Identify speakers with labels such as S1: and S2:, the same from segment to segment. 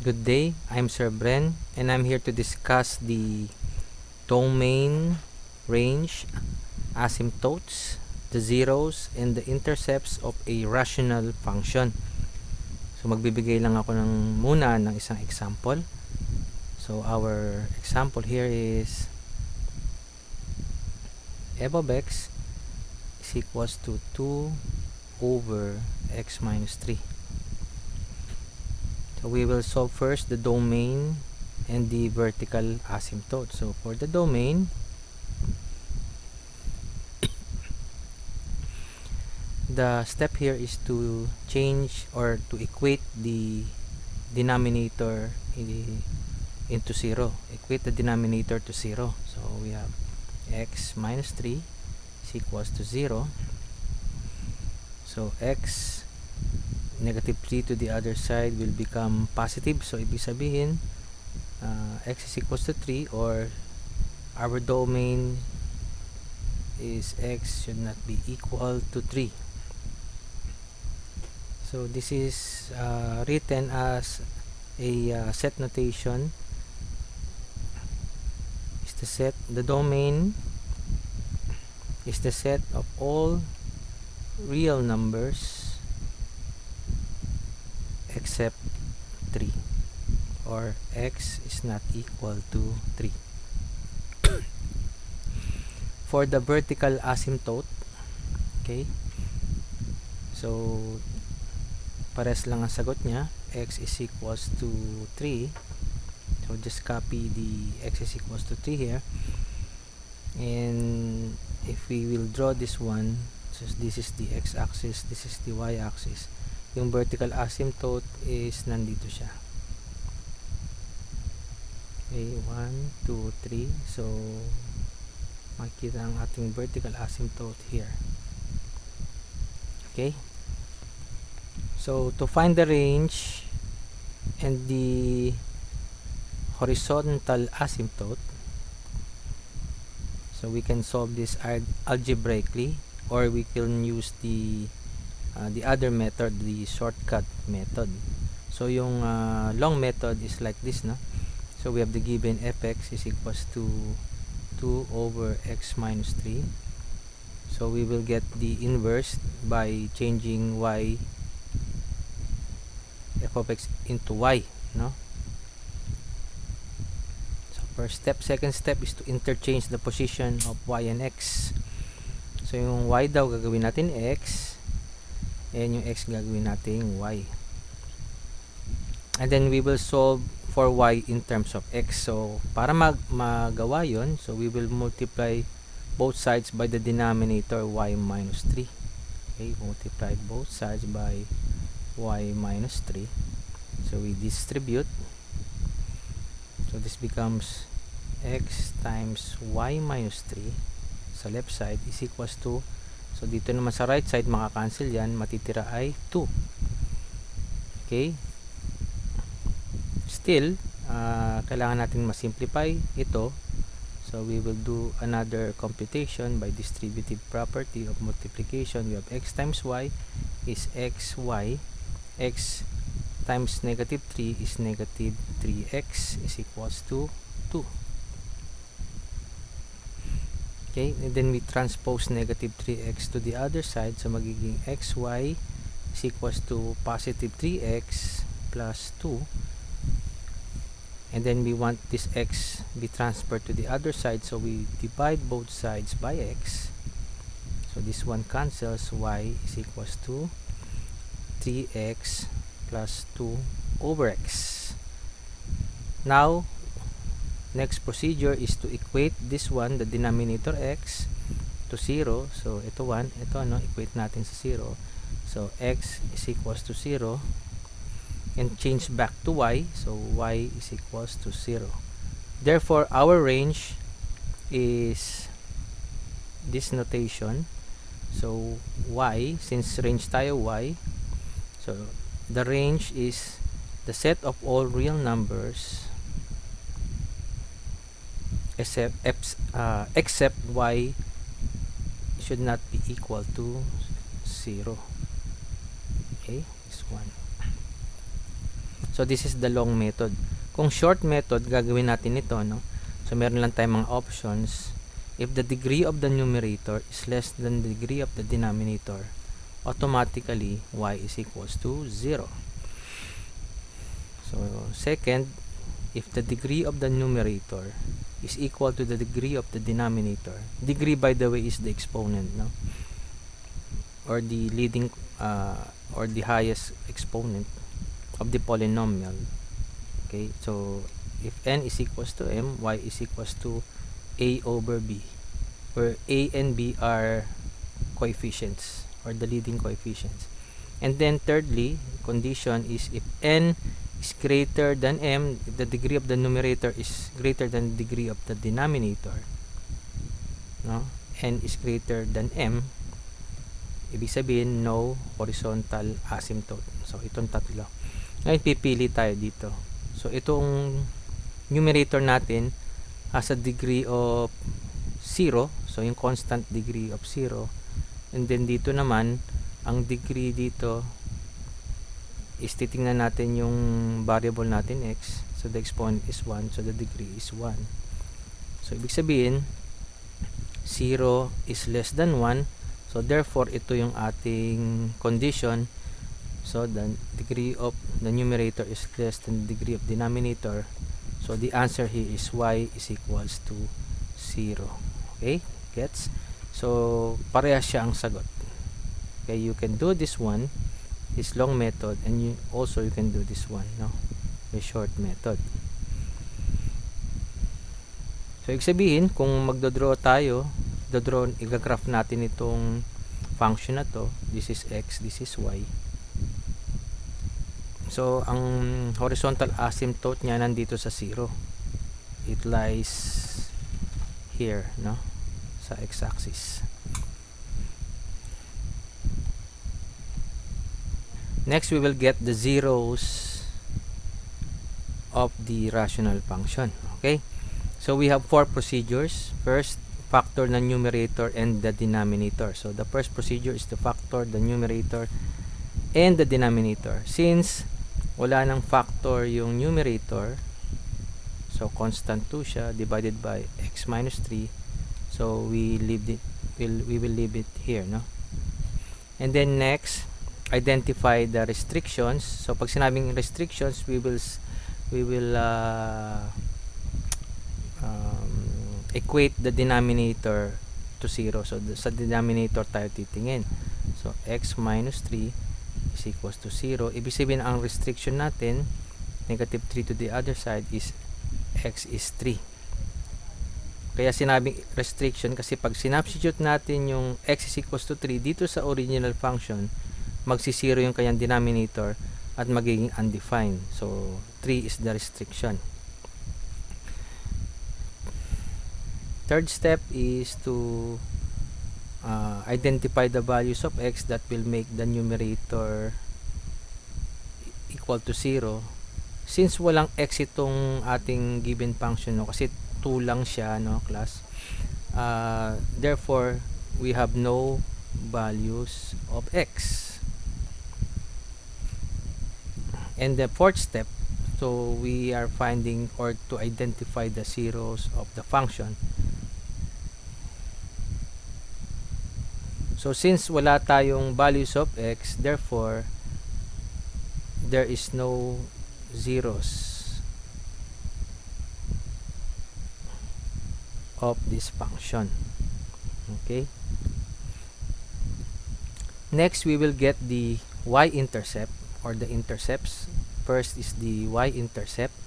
S1: Good day, I'm Sir Bren, and I'm here to discuss the domain, range, asymptotes, the zeros, and the intercepts of a rational function. So magbibigay lang ako muna ng isang example. So our example here is f of x is equals to 2 over x minus 3. So we will solve first the domain and the vertical asymptote. So for the domain, the step here is to change or to equate the denominator into 0. Equate the denominator to 0. So we have x minus 3 is equals to 0. So x negative 3 to the other side will become positive. So ibig sabihin x is equals to 3, or our domain is x should not be equal to 3. So this is written as a set notation. Is the domain is the set of all real numbers except 3, or x is not equal to 3. For the vertical asymptote, okay, so pares lang ang sagot niya, x is equals to 3. So just copy the x is equals to 3 here, and if we will draw this one, so this is the x-axis, this is the y-axis, yung vertical asymptote is nandito siya. Okay, 1, 2, 3. So makikita ang ating vertical asymptote here. Okay, so to find the range and the horizontal asymptote, so we can solve this algebraically, or we can use the other method, the shortcut method. So yung long method is like this, no? So we have the given fx is equals to 2 over x minus 3. So we will get the inverse by changing y, f of x into y, no? So first step. Second step is to interchange the position of y and x. So yung y daw gagawin natin x, and yung x gagawin natin y, and then we will solve for y in terms of x. So para magawa yon, so we will multiply both sides by the denominator y minus 3. Okay, multiply both sides by y minus 3. So we distribute, so this becomes x times y minus 3 sa left side is equals to, so dito naman sa right side makakancel yan, matitira ay 2. Okay, still kailangan natin masimplify ito. So we will do another computation by distributive property of multiplication. We have x times y is xy, x times negative 3 is negative 3x is equals to 2. Okay, and then we transpose negative 3x to the other side, so magiging xy is equals to positive 3x plus 2, and then we want this x be transferred to the other side, so we divide both sides by x. So this one cancels, y is equals to 3x plus 2 over x. Now next procedure is to equate this one, the denominator x, to 0. So ito 1, ito equate natin sa 0. So x is equals to 0, and change back to y, so y is equals to 0. Therefore our range is this notation. So y, since range tayo y, so the range is the set of all real numbers except y should not be equal to 0. Okay, this one. So So this is the long method. Kung short method, gagawin natin ito, no? So meron lang tayong mga options. If the degree of the numerator is less than the degree of the denominator, automatically y is equals to 0. So second, if the degree of the numerator is equal to the degree of the denominator, degree by the way is the exponent, no? Or the leading or the highest exponent of the polynomial. Okay, so if n is equals to m, y is equals to a over b, where a and b are coefficients or the leading coefficients. And then thirdly, condition is if n is greater than m, if the degree of the numerator is greater than the degree of the denominator, no? N is greater than m, ibig sabihin no horizontal asymptote. So itong tatlo. Ngayon pipili tayo dito. So itong numerator natin has a degree of 0, so yung constant degree of 0. And then dito naman ang degree dito is titingnan natin yung variable natin x. So the exponent is 1, so the degree is 1. So ibig sabihin 0 is less than 1. So therefore ito yung ating condition. So the degree of the numerator is less than the degree of denominator. So the answer here is y is equals to 0. Okay? Gets? So parehas siya ang sagot. Okay, you can do this one, this long method, and you can do this one, no? The short method. So ibig sabihin, kung magdodraw tayo, i-graph natin itong function na to. This is x, this is y. So ang horizontal asymptote niya nandito sa 0. It lies here, no? Sa x-axis. Next, we will get the zeros of the rational function. Okay? So we have 4 procedures. First, factor the numerator and the denominator. So the first procedure is to factor the numerator and the denominator. Since wala nang factor yung numerator, so constant 2 siya divided by x minus 3. So we will leave it here, no? And then next, identify the restrictions. So pag sinabing restrictions, we will equate the denominator to 0. So sa denominator tayo titingin. So x minus 3 is equals to 0. Ibig sabihin ang restriction natin, negative 3 to the other side, is x is 3. Kaya sinabing restriction kasi pag sinubstitute natin yung x is equals to 3 dito sa original function, magsisiro yung kanyang denominator at magiging undefined. So 3 is the restriction. Third step is to identify the values of x that will make the numerator equal to 0. Since walang x itong ating given function, no, kasi 2 lang siya, no, class. Therefore, we have no values of x. And the fourth step, so we are finding or to identify the zeros of the function. So since wala tayong values of x, therefore there is no zeros of this function. Okay? Next, we will get the y-intercept or the intercepts. First is the y-intercept.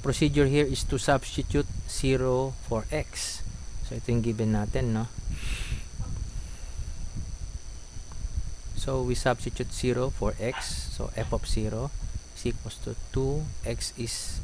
S1: Procedure here is to substitute 0 for x. So ito yung given natin, no? So we substitute 0 for x. So f of 0 is equals to 2. X is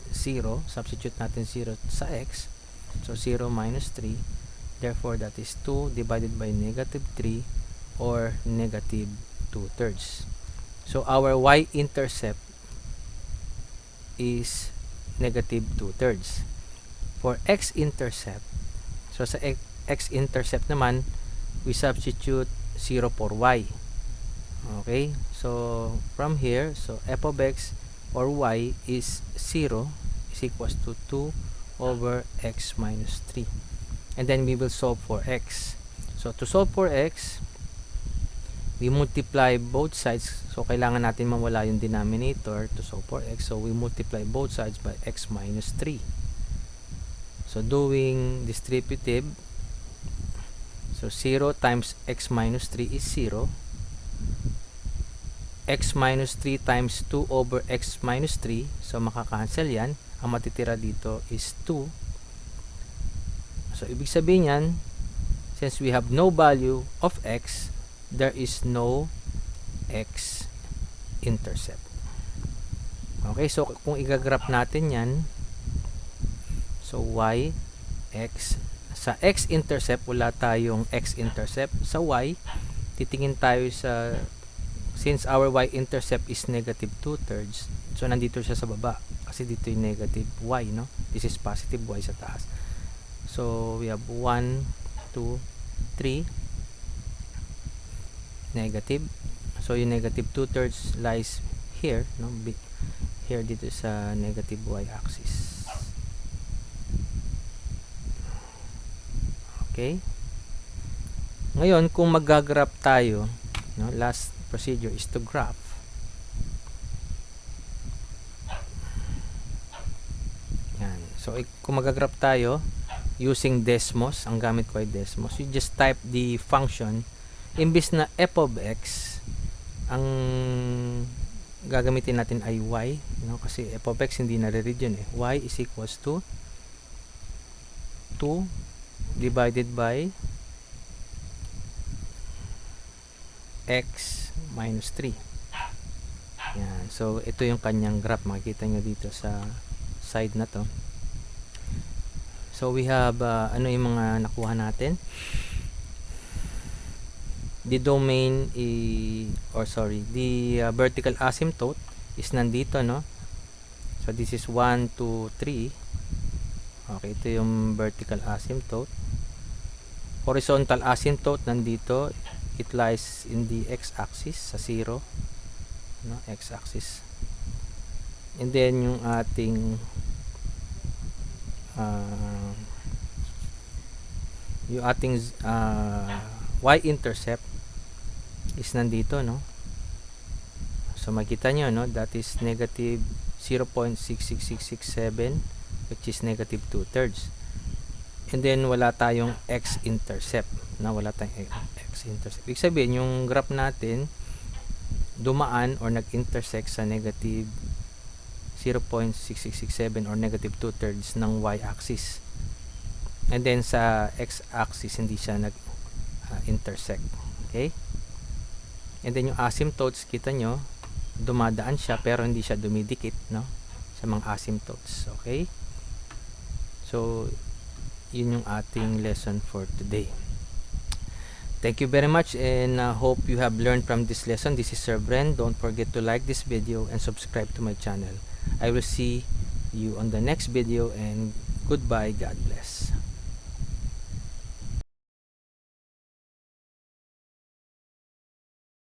S1: 0. Substitute natin 0 sa x. So 0 minus 3. Therefore, that is 2 divided by negative 3 or negative 2/3. So our y-intercept is negative 2/3. For x-intercept, so sa x-intercept naman, we substitute 0 for y. Okay, so from here, so f of x or y is 0 is equals to 2 over x minus 3. And then we will solve for x. So to solve for x, we multiply both sides. So kailangan natin mawala yung denominator to solve for x. So we multiply both sides by x minus 3. So doing distributive, so 0 times x minus 3 is 0. X minus 3 times 2 over x minus 3. So makakancel yan. Ang matitira dito is 2. So ibig sabihin yan, since we have no value of x, there is no x intercept. Okay, so kung igagraph natin yan, so y, x, sa x intercept wala tayong x intercept. Sa y, titingin tayo sa, since our y intercept is negative 2/3, so nandito siya sa baba kasi dito yung negative y, no? This is positive y sa taas. So we have 1, 2, 3 negative. So yung negative 2/3 lies here, no? Here dito sa negative y axis. Okay, ngayon kung mag-graph tayo, no, last procedure is to graph. Yan. So kung mag-graph tayo using Desmos, ang gamit ko ay Desmos, you just type the function. Imbis na f of x, ang gagamitin natin ay y, no? Kasi f of x hindi nare-read yun eh. Y is equals to 2 divided by x minus 3. Yan. So ito yung kanyang graph. Makikita nyo dito sa side na to. So we have ano yung mga nakuha natin. The domain the vertical asymptote is nandito, no? So this is 1, 2, 3. Okay, ito yung vertical asymptote. Horizontal asymptote nandito. It lies in the x-axis sa 0, no? X-axis. And then yung ating y-intercept is nandito, no? So makita nyo, no? That is negative 0.66667, which is negative 2/3. And then wala tayong x-intercept, na wala tayong x-intercept. Ibig sabihin yung graph natin dumaan or nag-intersect sa negative 0.6667 or negative 2/3 ng y-axis. And then sa x-axis hindi siya nag-intersect. Okay? And then yung asymptotes, kita nyo, dumadaan siya pero hindi siya dumidikit, no? Sa mga asymptotes. Okay? So yun yung ating lesson for today. Thank you very much, and hope you have learned from this lesson. This is Sir Bren. Don't forget to like this video and subscribe to my channel. I will see you on the next video, and goodbye. God bless.